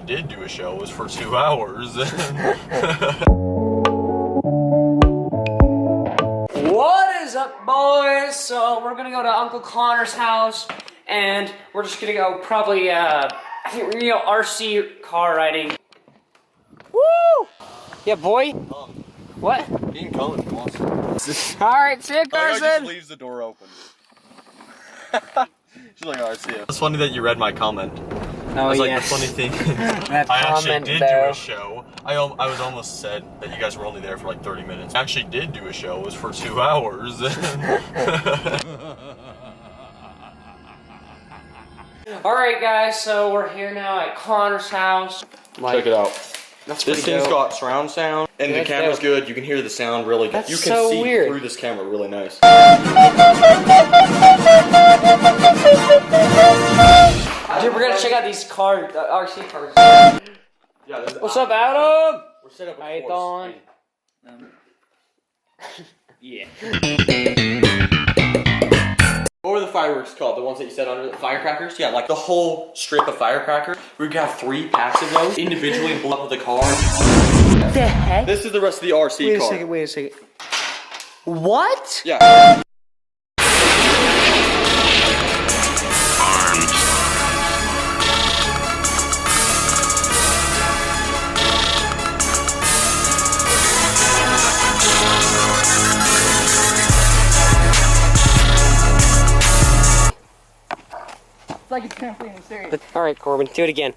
did do a show was for 2 hours. What is up, boys? So we're gonna go to Uncle Connor's house, and we're just gonna go probably, I think we're gonna go RC car riding. Woo! Yeah, boy. What? He can come if he wants to. All right, see you, Oh, he just Carson. leaves the door open. She's like, alright, see ya. It's funny that you read my comment. Oh, It's like yes. the funny thing. That I actually comment, did though. do a show. I was almost said that you guys were only there for like 30 minutes. I actually did do a show. It was for 2 hours. All right, guys. So we're here now at Connor's house. Check it out. That's This pretty thing's dope. got surround sound, and Yeah, the camera's dope. good. You can hear the sound really good. That's You can so see weird. through this camera really nice. Dude, we're gonna check out these cars, RC cars. Yeah, What's up, Adam? We're set up with How you force. doing? Yeah. What were the fireworks called? The ones that you said under the firecrackers? Yeah, like the whole strip of firecrackers. We're gonna have 3 packs of those individually and blow up the car. What the heck? This is the rest of the RC car. Wait a second. What? Yeah. It's like it's completely serious. All right, Corbin, do it again.